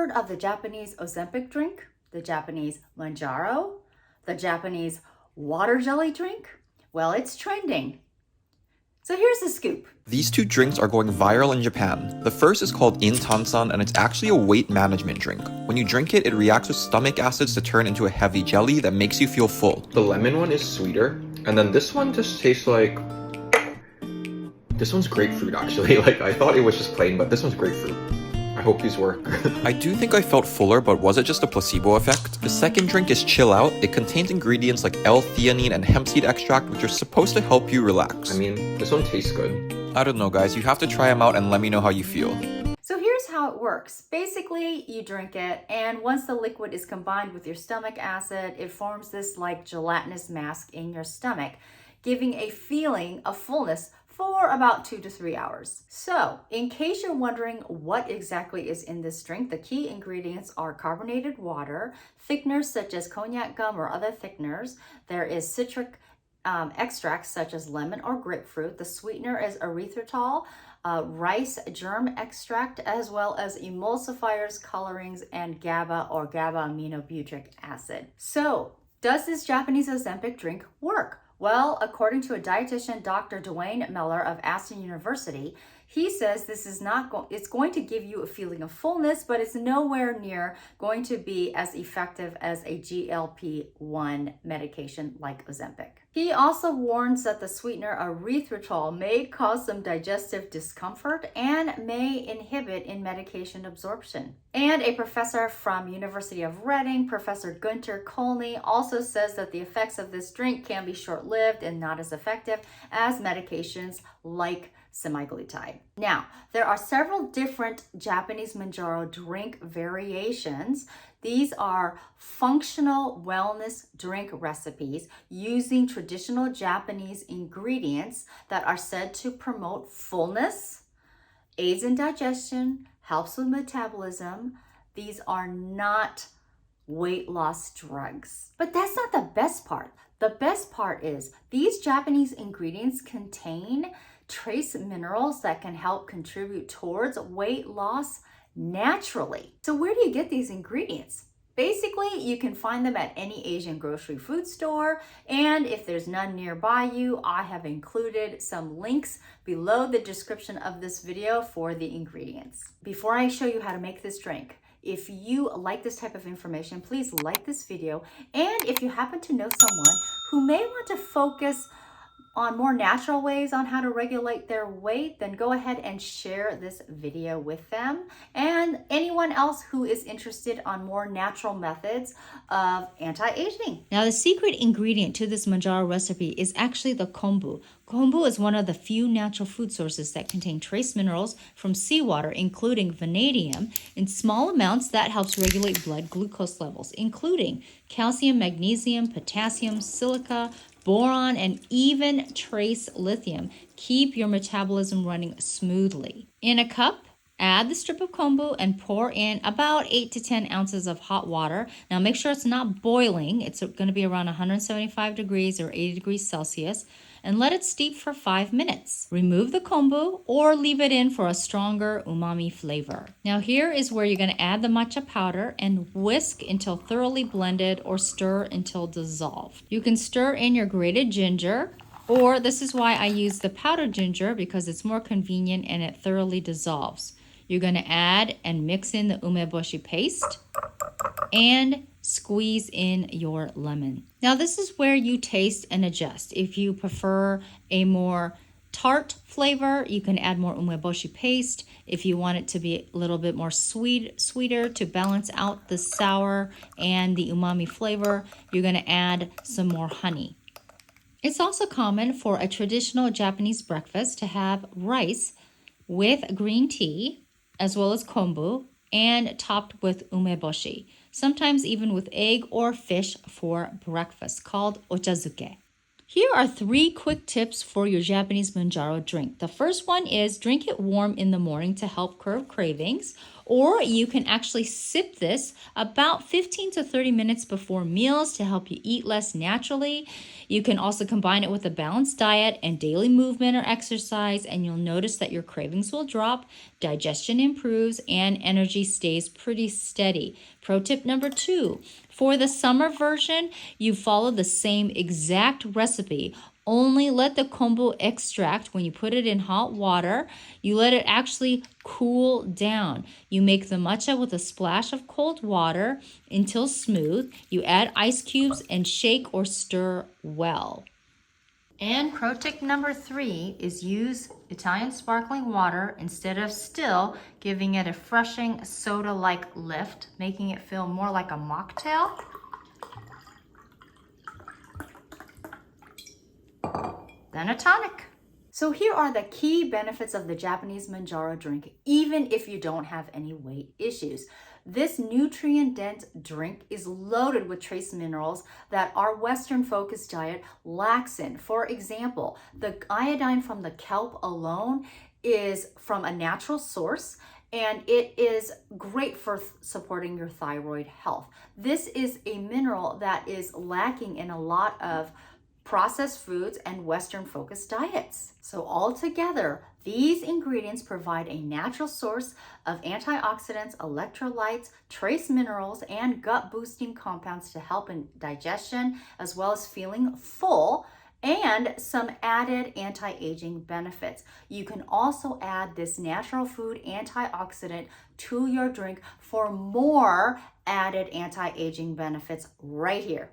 heard of the Japanese Ozempic drink, the Japanese Manjaro, the Japanese water jelly drink? Well, it's trending. So here's the scoop. These two drinks are going viral in Japan. The first is called Intansan, and it's actually a weight management drink. When you drink it, it reacts with stomach acids to turn into a heavy jelly that makes you feel full. The lemon one is sweeter, and then this one just tastes like... This one's grapefruit, actually. Like, I thought it was just plain, but this one's grapefruit. I hope these work. I do think I felt fuller, but was it just a placebo effect? The second drink is Chill Out. It contains ingredients like L-theanine and hemp seed extract, which are supposed to help you relax. I mean, this one tastes good. I don't know, guys. You have to try them out and let me know how you feel. So here's how it works. Basically, you drink it, and once the liquid is combined with your stomach acid, it forms this like gelatinous mask in your stomach, giving a feeling of fullness for about 2 to 3 hours. So, in case you're wondering what exactly is in this drink, the key ingredients are carbonated water, thickeners such as cognac gum or other thickeners. There is citric extracts such as lemon or grapefruit. The sweetener is erythritol, rice germ extract, as well as emulsifiers, colorings, and GABA or GABA-aminobutyric acid. So, does this Japanese Ozempic drink work? Well, according to a dietitian, Dr. Dwayne Miller of ACNE University, he says this is it's going to give you a feeling of fullness, but it's nowhere near going to be as effective as a GLP-1 medication like Ozempic. He also warns that the sweetener erythritol may cause some digestive discomfort and may inhibit in medication absorption. And a professor from University of Reading, Professor Gunter Kolny, also says that the effects of this drink can be short-lived and not as effective as medications like semaglutide. Now, there are several different Japanese Manjaro drink variations. These are functional wellness drink recipes using traditional Japanese ingredients that are said to promote fullness, aids in digestion, helps with metabolism. These are not weight loss drugs. But that's not the best part. The best part is these Japanese ingredients contain trace minerals that can help contribute towards weight loss naturally. So where do you get these ingredients? Basically, you can find them at any Asian grocery food store, and if there's none nearby you, I have included some links below the description of this video for the ingredients. Before I show you how to make this drink, if you like this type of information, please like this video, and if you happen to know someone who may want to focus on more natural ways on how to regulate their weight, then go ahead and share this video with them. And anyone else who is interested on more natural methods of anti-aging. Now, the secret ingredient to this Manjaro recipe is actually the kombu. Kombu is one of the few natural food sources that contain trace minerals from seawater, including vanadium, in small amounts that helps regulate blood glucose levels, including calcium, magnesium, potassium, silica, boron, and even trace lithium. Keep your metabolism running smoothly. In a cup, add the strip of kombu and pour in about 8 to 10 ounces of hot water. Now make sure it's not boiling. It's going to be around 175 degrees or 80 degrees Celsius. And let it steep for 5 minutes. Remove the kombu or leave it in for a stronger umami flavor. Now here is where you're going to add the matcha powder and whisk until thoroughly blended or stir until dissolved. You can stir in your grated ginger, or this is why I use the powdered ginger because it's more convenient and it thoroughly dissolves. You're going to add and mix in the umeboshi paste and squeeze in your lemon. Now this is where you taste and adjust. If you prefer a more tart flavor, you can add more umeboshi paste. If you want it to be a little bit more sweeter to balance out the sour and the umami flavor, you're going to add some more honey. It's also common for a traditional Japanese breakfast to have rice with green tea as well as kombu and topped with umeboshi, sometimes even with egg or fish for breakfast, called ochazuke. Here are 3 quick tips for your Japanese Manjaro drink. The first one is drink it warm in the morning to help curb cravings, Or you can actually sip this about 15 to 30 minutes before meals to help you eat less naturally. You can also combine it with a balanced diet and daily movement or exercise, and you'll notice that your cravings will drop, digestion improves, and energy stays pretty steady. Pro tip number 2, for the summer version, you follow the same exact recipe. Only let the kombu extract, when you put it in hot water, you let it actually cool down. You make the matcha with a splash of cold water until smooth. You add ice cubes and shake or stir well. And pro tip number 3 is use Italian sparkling water instead of still, giving it a refreshing soda-like lift, making it feel more like a mocktail. Then a tonic. So here are the key benefits of the Japanese Manjaro drink, even if you don't have any weight issues. This nutrient-dense drink is loaded with trace minerals that our Western-focused diet lacks in. For example, the iodine from the kelp alone is from a natural source, and it is great for supporting your thyroid health. This is a mineral that is lacking in a lot of processed foods and Western-focused diets. So altogether, these ingredients provide a natural source of antioxidants, electrolytes, trace minerals, and gut-boosting compounds to help in digestion, as well as feeling full, and some added anti-aging benefits. You can also add this natural food antioxidant to your drink for more added anti-aging benefits right here.